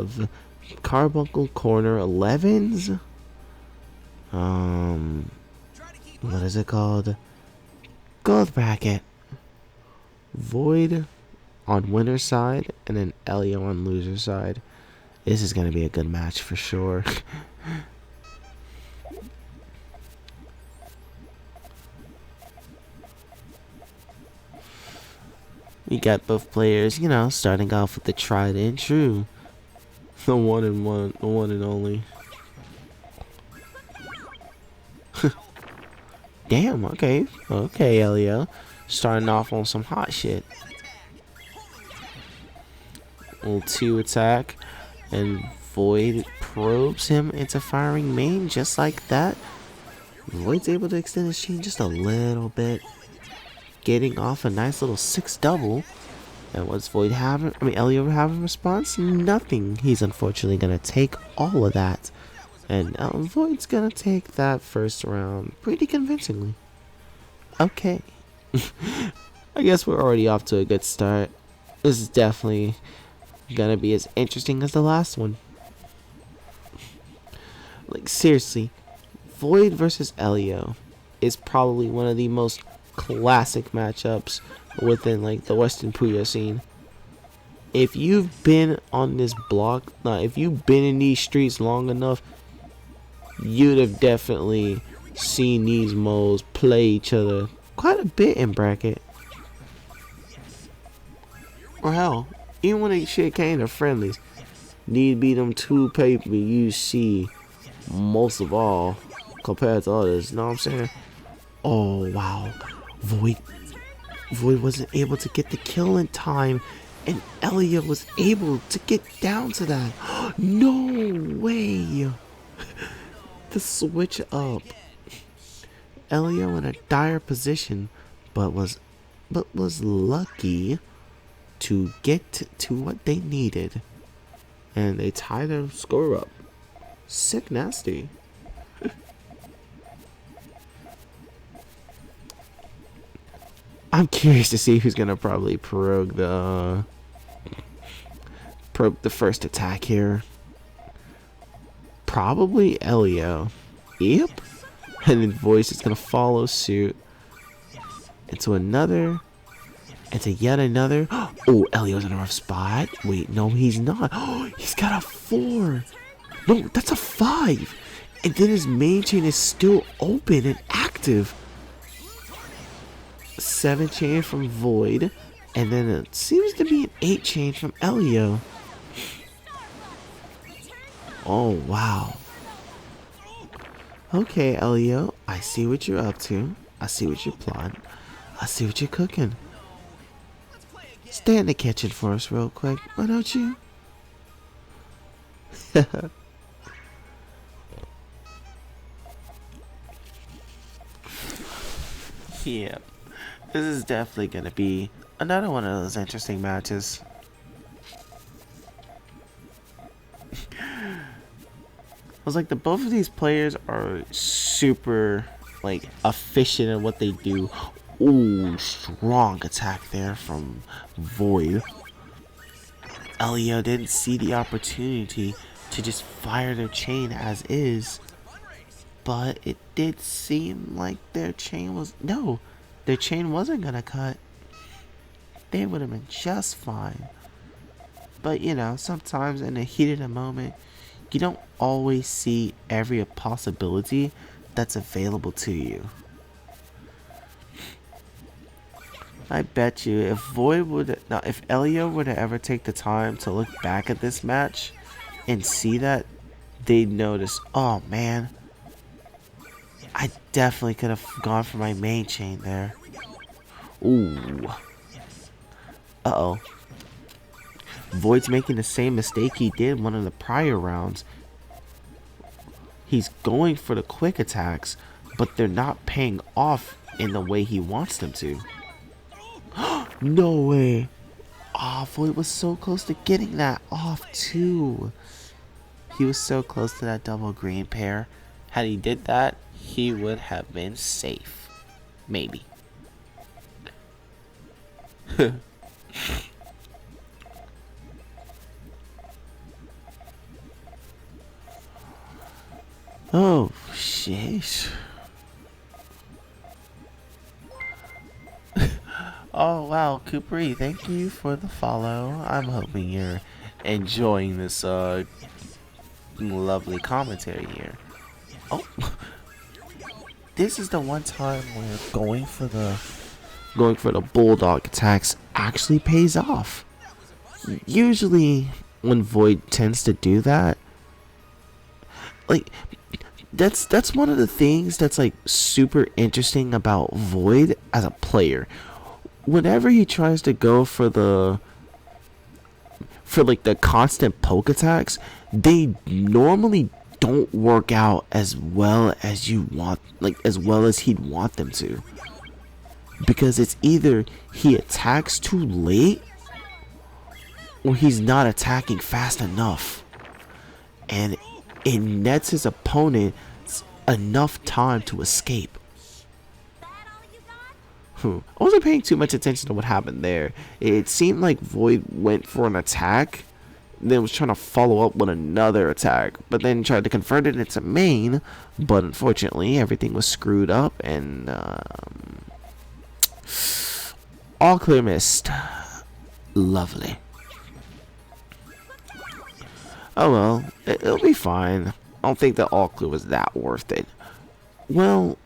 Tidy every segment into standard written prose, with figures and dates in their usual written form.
of Carbuncle Corner 11s. What is it called? Gold bracket. Void on winner's side and then Hélio on loser's side. This is gonna be a good match for sure. We got both players, you know, starting off with the tried and true. The one and only. Damn, okay. Okay, Hélio. Starting off on some hot shit. Little 2 attack. And Void probes him into firing main just like that. Void's able to extend his chain just a little bit. Getting off a nice little 6 double. And what's Void having? Hélio having response? Nothing. He's unfortunately gonna take all of that. And Void's gonna take that first round pretty convincingly. Okay. I guess we're already off to a good start. This is definitely gonna be as interesting as the last one. Like, seriously, Void versus Hélio is probably one of the most classic matchups within like the Western Puyo scene. If you've been on this block, if you've been in these streets long enough, you'd have definitely seen these modes play each other quite a bit in bracket. Or hell, even when they shit came to friendlies, these be them 2 paper you see most of all compared to others, you know what I'm saying? Oh wow, Void wasn't able to get the kill in time, and Hélio was able to get down to that. No way! The switch up. Hélio in a dire position, but was lucky to get to what they needed, and they tied their score up. Sick nasty. I'm curious to see who's gonna probably probe the first attack here. Probably Hélio. Yep. And then Voice is gonna follow suit into another, into yet another. Oh, Hélio's in a rough spot. Wait, no, he's not. Oh, he's got a 4. No, that's a 5. And then his main chain is still open and active. 7 chain from Void, and then it seems to be an 8 chain from Hélio. Oh wow. Okay, Hélio, I see what you're up to. I see what you're plotting. I see what you're cooking. Stay in the kitchen for us real quick, why don't you? Yeah. This is definitely going to be another one of those interesting matches. I was like, both of these players are super like efficient in what they do. Ooh, strong attack there from Void. Hélio didn't see the opportunity to just fire their chain as is, but it did seem like their chain wasn't gonna cut. They would have been just fine. But you know, sometimes in the heat of the moment, you don't always see every possibility that's available to you. I bet you if Hélio would ever take the time to look back at this match and see that, they'd notice, oh man, I definitely could have gone for my main chain there. Ooh. Uh-oh. Void's making the same mistake he did one of the prior rounds. He's going for the quick attacks, but they're not paying off in the way he wants them to. No way. Oh, Void was so close to getting that off too. He was so close to that double green pair. Had he did that, he would have been safe. Maybe. Oh, shit. Oh, wow, Coopery, thank you for the follow. I'm hoping you're enjoying this, lovely commentary here. Oh, this is the one time where going for the bulldog attacks actually pays off. Usually, when Void tends to do that, like, that's one of the things that's like super interesting about Void as a player. Whenever he tries to go for like the constant poke attacks, they normally don't work out as well as you want, like as well as he'd want them to. Because it's either he attacks too late or he's not attacking fast enough. And it nets his opponent enough time to escape. I wasn't paying too much attention to what happened there. It seemed like Void went for an attack, then was trying to follow up with another attack, but then tried to convert it into main, but unfortunately everything was screwed up and all clear missed. Lovely. Oh well, it'll be fine. I don't think that all clear was that worth it. Well,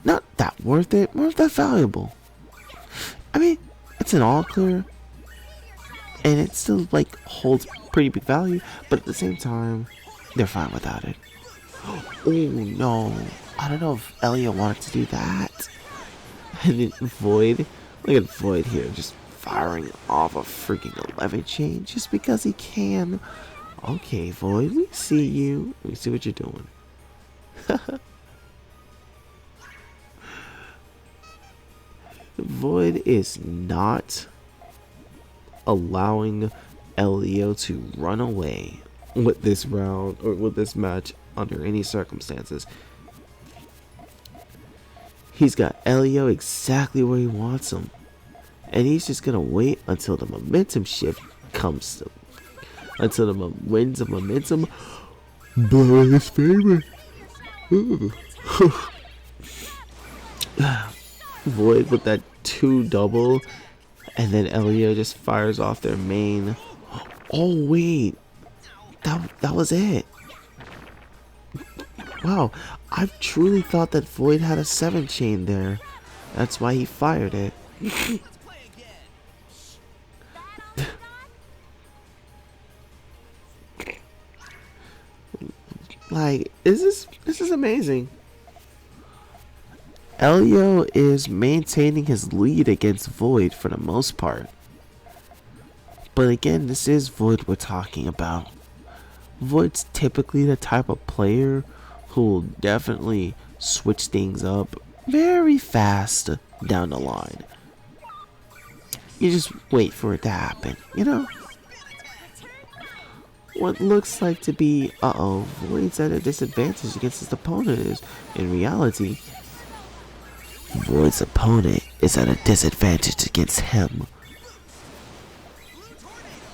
not that worth it, more that valuable. I mean, it's an all clear, and it still like holds pretty big value, but at the same time, they're fine without it. Oh no, I don't know if Hélio wanted to do that. And then Void, look at Void here, just firing off a freaking 11 chain just because he can. Okay, Void, we see you. We see what you're doing. Void is not allowing Hélio to run away with this round or with this match under any circumstances. He's got Hélio exactly where he wants him, and he's just gonna wait until the momentum shift comes to, until the winds of momentum blow in his favor. Void with that 2 double, and then Hélio just fires off their main. Oh wait, that was it. Wow, I truly thought that Void had a 7 chain there. That's why he fired it. Like, this is amazing. Hélio is maintaining his lead against Void for the most part. But again, this is Void we're talking about. Void's typically the type of player who will definitely switch things up very fast down the line. You just wait for it to happen, you know? What looks like to be, Void's at a disadvantage against his opponent is, in reality, Void's opponent is at a disadvantage against him.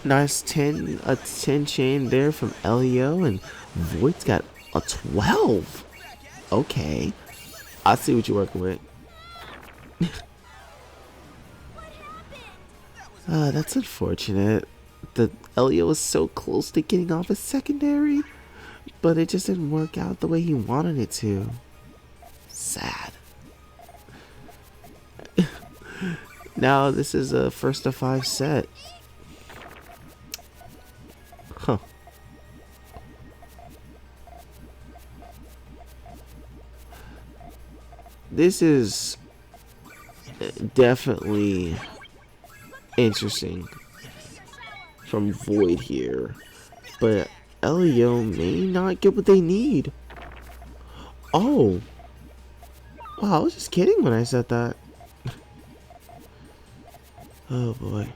Nice 10 chain there from Hélio, and Void's got a 12. Okay, I see what you're working with. That's unfortunate. The Hélio was so close to getting off a secondary, but it just didn't work out the way he wanted it to. Sad. Now this is a first to 5 set. Huh. This is definitely interesting from Void here, but Hélio may not get what they need. Oh. Wow, I was just kidding when I said that. Oh boy.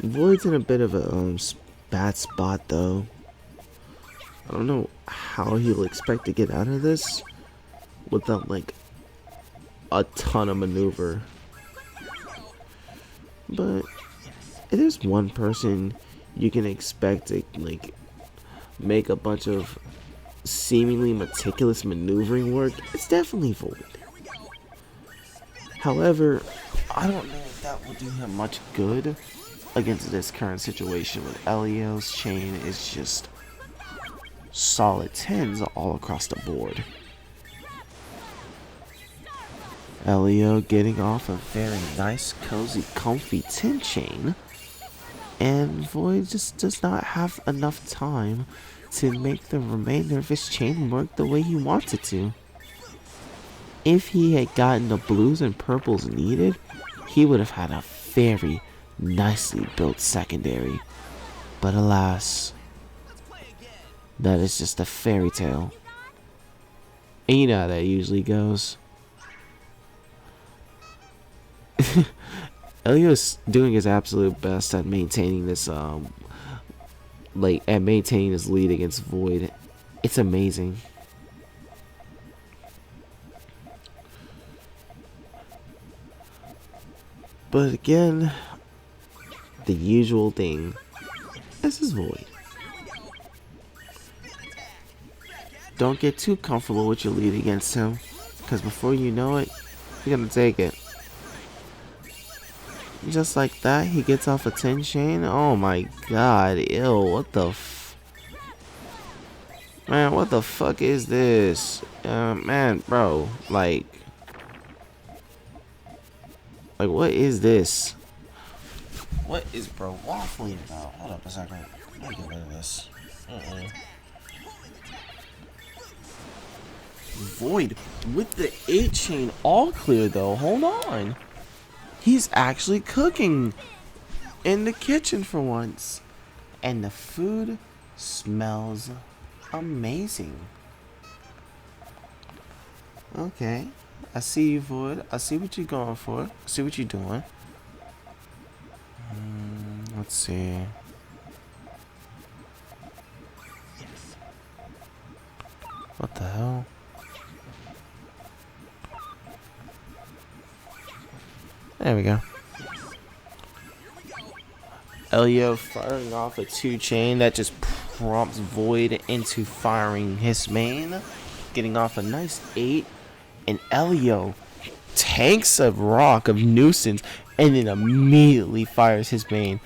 Void's in a bit of a bad spot though. I don't know how he'll expect to get out of this without like a ton of maneuver. But if there's one person you can expect to like make a bunch of seemingly meticulous maneuvering work, it's definitely Void. However, I don't know if that will do him much good against this current situation with Hélio's chain is just solid 10s all across the board. Hélio getting off a very nice, cozy, comfy 10 chain, and Void just does not have enough time to make the remainder of his chain work the way he wants it to. If he had gotten the blues and purples needed, he would have had a very nicely built secondary. But alas, that is just a fairy tale. And you know how that usually goes. Hélio's doing his absolute best at maintaining this maintaining his lead against Void. It's amazing. But again, the usual thing. This is Void. Don't get too comfortable with your lead against him, because before you know it, you're gonna take it. Just like that, he gets off a 10 chain. Oh my god, ew, what the man, what the fuck is this? Man, bro, like what is this? What is bro waffling about? Hold up a second. Let me get rid of this. Void with the 8 chain all clear though. Hold on. He's actually cooking in the kitchen for once. And the food smells amazing. Okay. I see you, Void. I see what you're going for. I see what you're doing. Let's see. What the hell? There we go. Hélio firing off a 2 chain that just prompts Void into firing his main. Getting off a nice 8. And Hélio tanks a rock of nuisance and then immediately fires his main.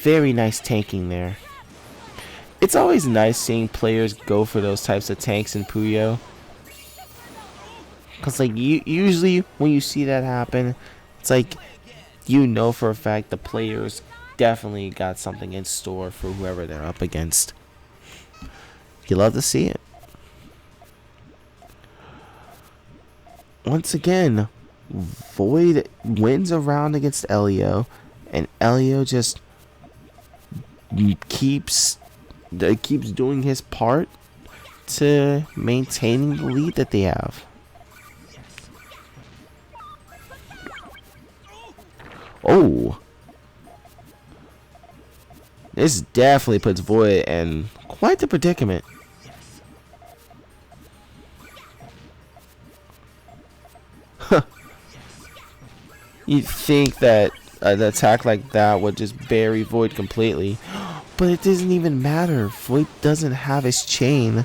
Very nice tanking there. It's always nice seeing players go for those types of tanks in Puyo. Because like usually when you see that happen, it's like you know for a fact the players definitely got something in store for whoever they're up against. You love to see it. Once again, Void wins a round against Hélio, and Hélio just keeps doing his part to maintaining the lead that they have. Oh, this definitely puts Void in quite the predicament. You'd think that an attack like that would just bury Void completely, but it doesn't even matter. Void doesn't have his chain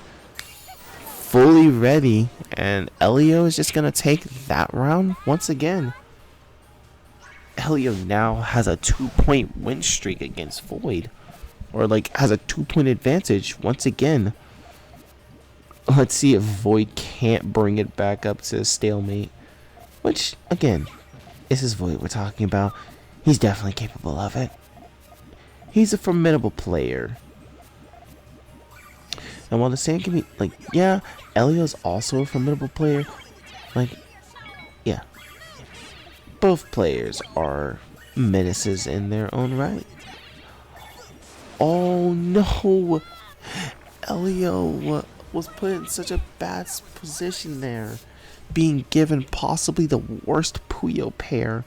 fully ready, and Hélio is just gonna take that round once again. Hélio now has a 2-point win streak against Void, or like has a 2-point advantage once again. Let's see if Void can't bring it back up to a stalemate, which again, this is Void we're talking about. He's definitely capable of it. He's a formidable player. And while the same can be, like, yeah, Hélio's also a formidable player. Like, yeah. Both players are menaces in their own right. Oh no! Hélio was put in such a bad position there, being given possibly the worst Puyo pair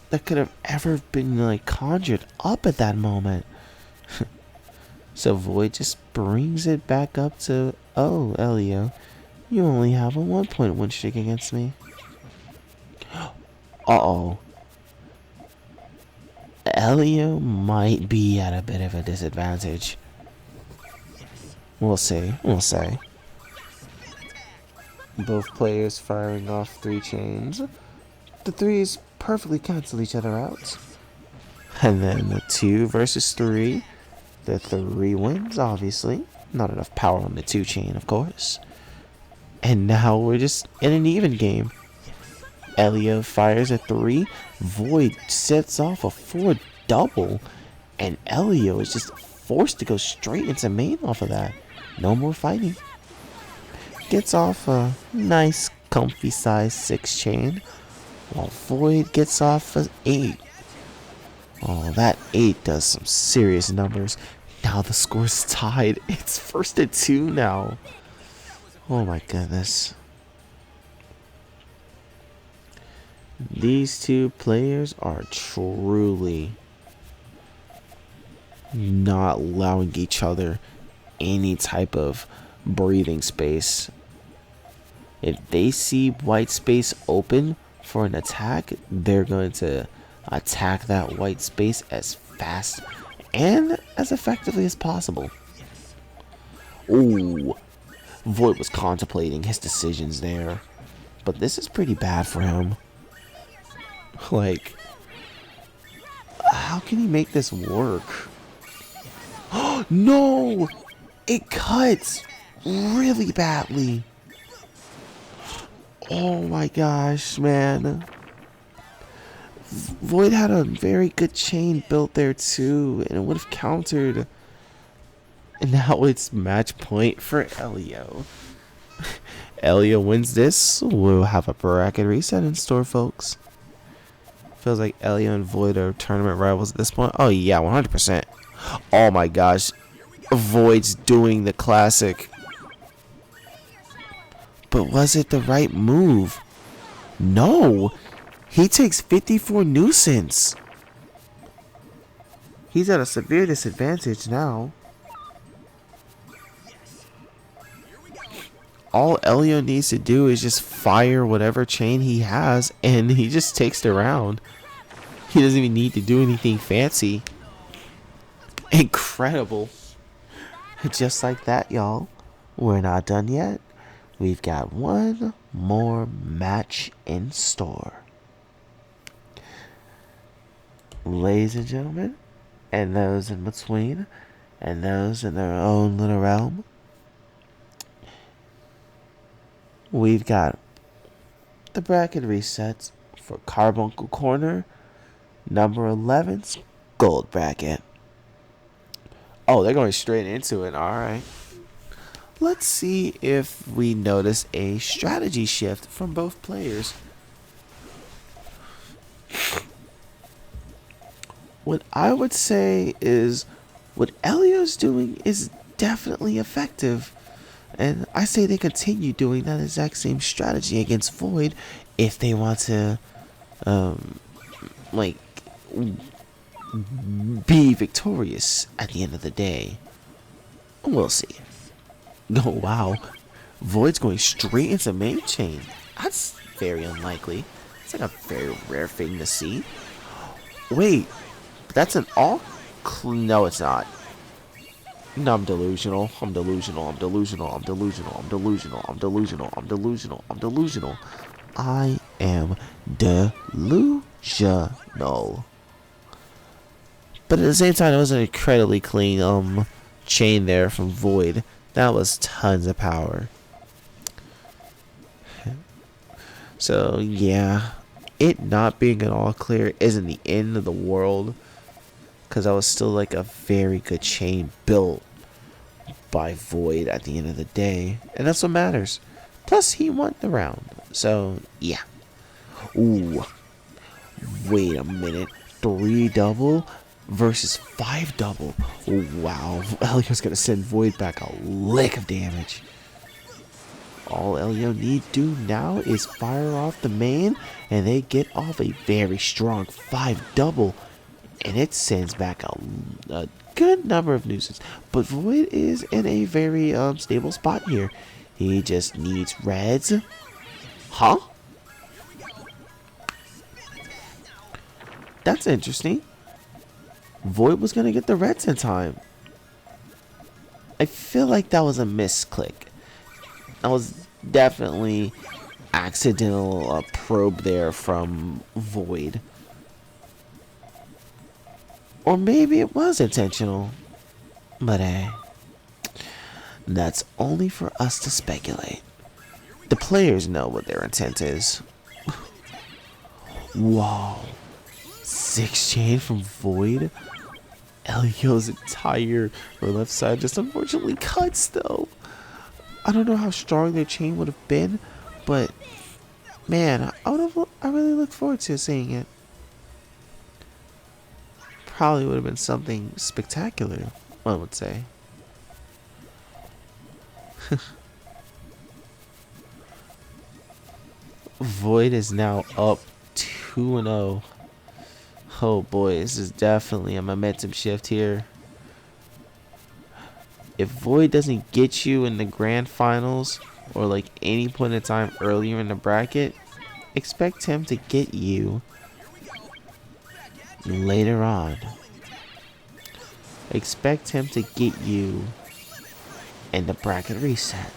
that could have ever been like conjured up at that moment. So Void just brings it back up to, oh, Hélio, you only have a 1-point win streak against me. Uh-oh. Hélio might be at a bit of a disadvantage. We'll see. We'll see. Both players firing off 3 chains. The 3s perfectly cancel each other out. And then the 2 versus 3. The 3 wins, obviously. Not enough power on the 2 chain, of course. And now we're just in an even game. Hélio fires a 3. Void sets off a 4 double. And Hélio is just forced to go straight into main off of that. No more fighting. Gets off a nice, comfy size 6 chain. While Void gets off an 8. Oh, that 8 does some serious numbers. Now the score's tied. It's 1-2 now. Oh my goodness. These 2 players are truly not allowing each other any type of breathing space. If they see white space open for an attack, they're going to attack that white space as fast and as effectively as possible. Ooh, Void was contemplating his decisions there, but this is pretty bad for him. Like, how can he make this work? No! It cuts really badly. Oh my gosh, man. Void had a very good chain built there too, and it would have countered. And now it's match point for Hélio. Hélio wins this. We'll have a bracket reset in store, folks. Feels like Hélio and Void are tournament rivals at this point. Oh yeah, 100%. Oh my gosh. Void's doing the classic. But was it the right move? No. He takes 54 nuisance. He's at a severe disadvantage now. All Hélio needs to do is just fire whatever chain he has, and he just takes the round. He doesn't even need to do anything fancy. Incredible. Just like that, y'all. We're not done yet. We've got one more match in store. Ladies and gentlemen, and those in between, and those in their own little realm, we've got the bracket resets for Carbuncle Corner, number 11's gold bracket. Oh, they're going straight into it. Alright. Let's see if we notice a strategy shift from both players. What I would say is what Hélio's doing is definitely effective. And I say they continue doing that exact same strategy against Void if they want to, be victorious at the end of the day. We'll see. Oh, wow. Void's going straight into main chain. That's very unlikely. It's like a very rare thing to see. Wait, that's an all? No, it's not. No, I'm delusional. I'm delusional. I'm delusional. I'm delusional. I'm delusional. I'm delusional. I'm delusional. I'm delusional. I am delusional. But at the same time, it was an incredibly clean chain there from Void. That was tons of power. So yeah, it not being an all clear isn't the end of the world, because that was still like a very good chain built by Void at the end of the day, and that's what matters. Plus he won the round, so yeah. Ooh, wait a minute, 3 double versus 5 double. Oh, wow, Hélio's gonna send Void back a lick of damage. All Hélio need to do now is fire off the main, and they get off a very strong 5 double, and it sends back a good number of nuisance. But Void is in a very stable spot here. He just needs reds. Huh? That's interesting. Void was gonna get the reds in time. I feel like that was a misclick. That was definitely accidental probe there from Void. Or maybe it was intentional. But hey, that's only for us to speculate. The players know what their intent is. Whoa. 6 chain from Void? Hélio's entire left side just unfortunately cuts though. I don't know how strong their chain would have been, but man, I really look forward to seeing it. Probably would have been something spectacular, I would say. Void is now up 2-0. Oh boy, this is definitely a momentum shift here. If Void doesn't get you in the grand finals or like any point in time earlier in the bracket, expect him to get you later on. Expect him to get you in the bracket reset.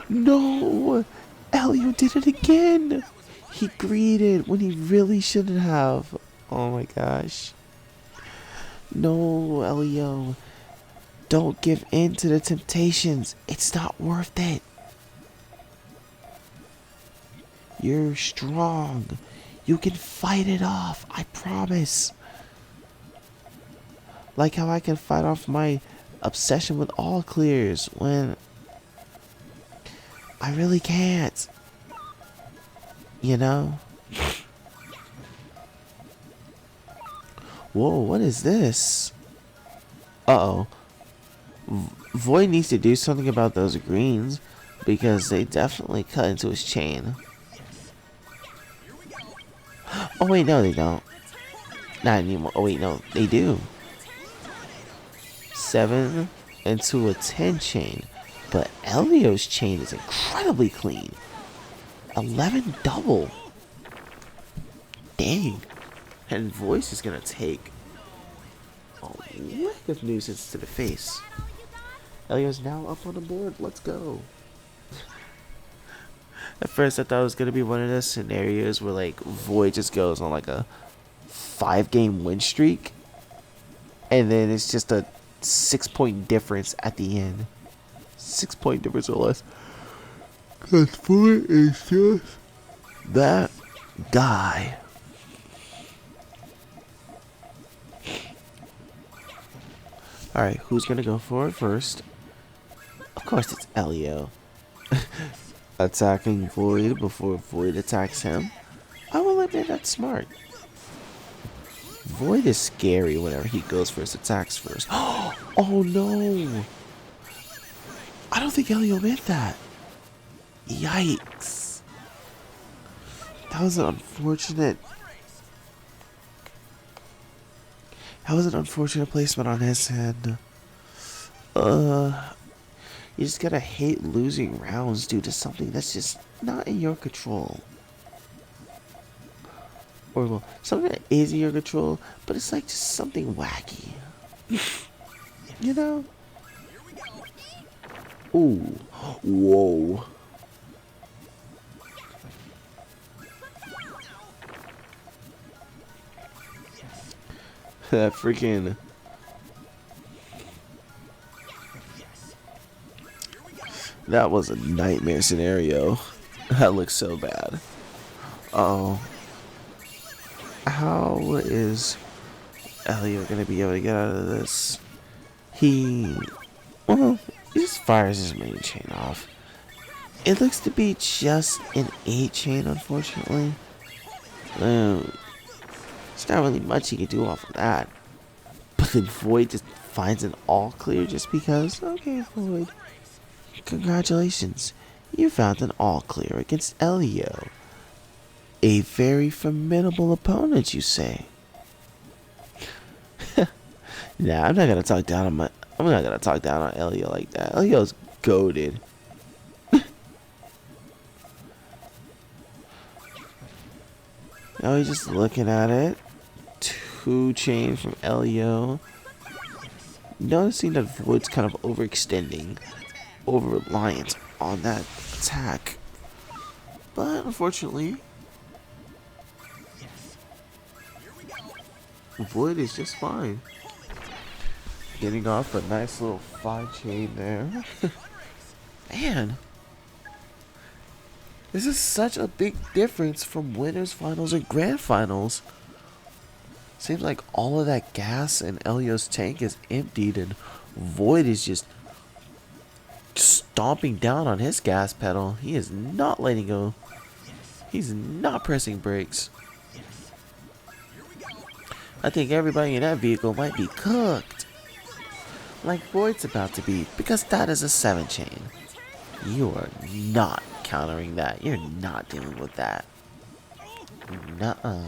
No! Hélio did it again! He greeted when he really shouldn't have. Oh my gosh. No, Hélio. Don't give in to the temptations. It's not worth it. You're strong. You can fight it off. I promise. Like how I can fight off my obsession with all clears when I really can't. You know? Whoa, what is this? Uh-oh. Void needs to do something about those greens because they definitely cut into his chain. Oh wait, no they don't. Not anymore. Oh wait, no, they do. 7 into a 10 chain. But Hélio's chain is incredibly clean. 11 double. Dang. And Voice is gonna take a whack of nuisance to the face. Hélio's now up on the board. Let's go. At first I thought it was gonna be one of those scenarios where like Void just goes on like a 5-game win streak. And then it's just a 6-point difference at the end. 6-point difference or less. Cause Void is just that guy. Alright, who's gonna go for it first? Of course it's Hélio. Attacking Void before Void attacks him. I will admit that's smart. Void is scary whenever he goes for his attacks first. Oh no! I don't think Hélio meant that. Yikes. That was an unfortunate... That was an unfortunate placement on his end. You just gotta hate losing rounds due to something that's just not in your control. Or, well, something that is in your control, but it's like just something wacky. You know? Ooh. Whoa. That freaking... That was a nightmare scenario. That looks so bad. Uh-oh. How is Hélio gonna be able to get out of this? He just fires his main chain off. It looks to be just an 8 chain, unfortunately. There's not really much he can do off of that. But then Void just finds an all clear just because. Okay, Void. Congratulations. You found an all clear against Hélio. A very formidable opponent, you say? Nah, I'm not gonna talk down on Hélio like that. Hélio's goated. Now he's just looking at it. 2 chain from Hélio. noticing that Void's kind of overextending, over reliant on that attack. But unfortunately, Void is just fine. Getting off a nice little 5 chain there. Man, this is such a big difference from winners finals and grand finals. Seems like all of that gas in Hélio's tank is emptied and Void is just stomping down on his gas pedal. He is not letting go. He's not pressing brakes. I think everybody in that vehicle might be cooked. Like Void's about to be, because that is a 7 chain. You are not countering that. You're not dealing with that. Nuh-uh.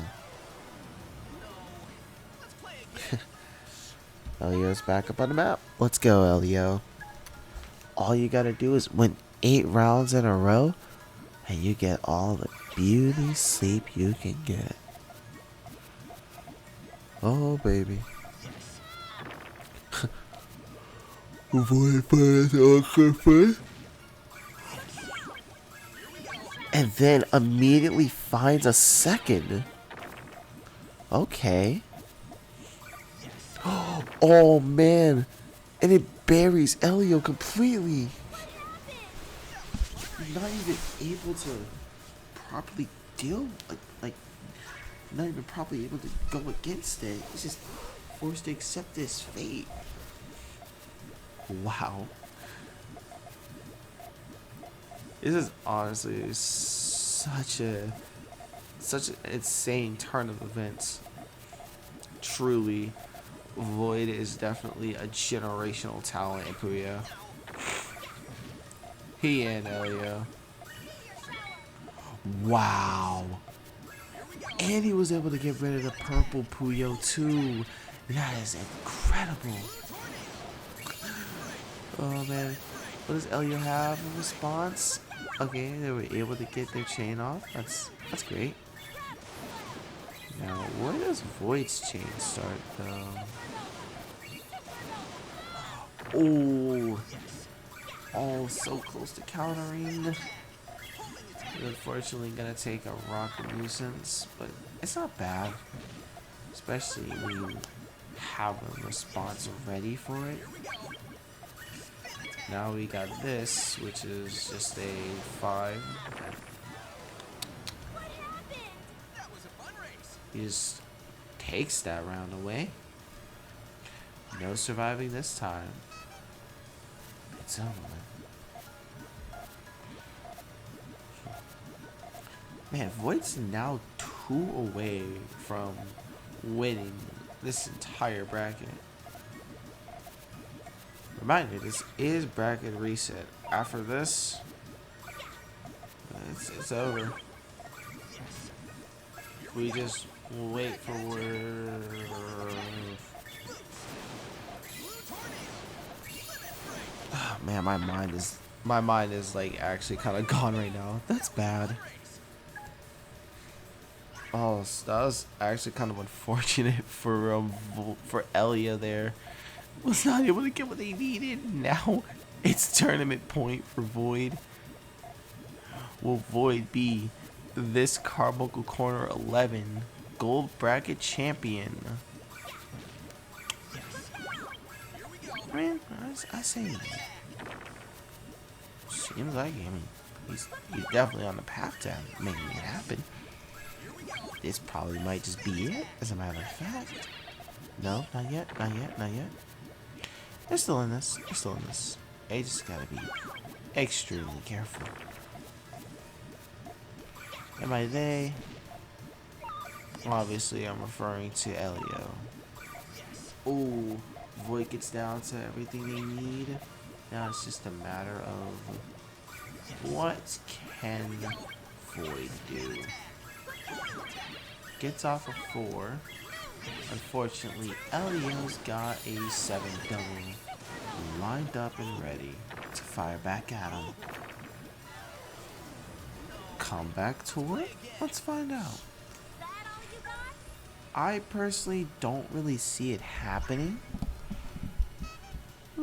Hélio's back up on the map. Let's go, Hélio. All you gotta do is win 8 rounds in a row, and you get all the beauty sleep you can get. Oh, baby. And then immediately finds a second. Okay. Oh man. And it buries Hélio completely. Not even able to properly deal, like not even properly able to go against it. He's just forced to accept his fate. Wow. This is honestly such an insane turn of events. Truly, Void is definitely a generational talent in Puyo. He and Hélio. Wow. And he was able to get rid of the purple Puyo too. That is incredible. Oh man. What does Hélio have in response? Okay, they were able to get their chain off. That's great. Now, where does Void's chain start though? Oh, so close to countering. Unfortunately, gonna take a rock nuisance, but it's not bad, especially when you have a response ready for it. Now we got this, which is just a 5. He just takes that round away. No surviving this time. It's over. Man, Void's now 2 away from winning this entire bracket. Reminder, this is bracket reset. After this, it's over. We just wait for oh, man, my mind is like actually kind of gone right now. That's bad. Oh, so that was actually kind of unfortunate for Hélio there. Was not able to get what they needed. Now it's tournament point for Void. Will Void be this Carbuncle Corner 11 gold bracket champion? I mean, I say, seems like, I mean, he's definitely on the path to making it happen. This probably might just be it, as a matter of fact. No, not yet, not yet, not yet. They're still in this. They're still in this. They just gotta be extremely careful. And by they, obviously I'm referring to Hélio. Ooh, Void gets down to everything they need. Now it's just a matter of what can Void do? Gets off a 4. Unfortunately, Hélio's got a 7 double lined up and ready to fire back at him. Comeback tour? Let's find out. I personally don't really see it happening.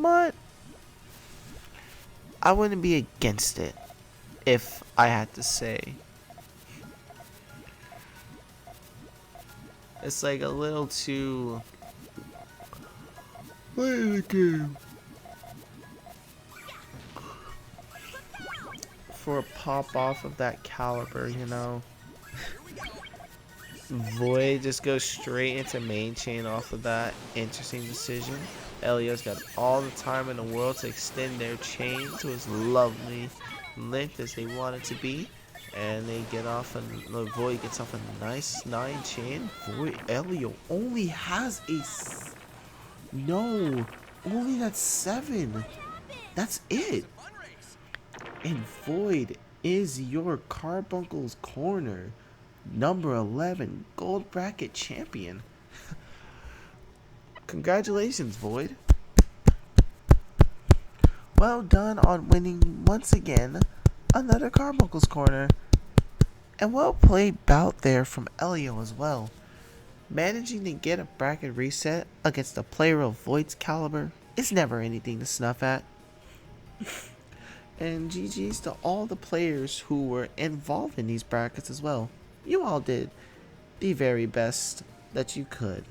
but I wouldn't be against it if I had to say. It's like a little too late in the game for a pop off of that caliber, you know. Void just goes straight into main chain off of that. Interesting decision. Hélio's got all the time in the world to extend their chain to as lovely length as they want it to be. And they get off, and the Void gets off a nice 9 chain. Void, Hélio only has a... No, only that's 7. That's it. And Void is your Carbuncle's corner. Number 11 gold bracket champion. Congratulations, Void. Well done on winning once again another Carbuncle's corner. And well played bout there from Hélio as well. Managing to get a bracket reset against a player of Void's caliber is never anything to snuff at. And GG's to all the players who were involved in these brackets as well. You all did the very best that you could.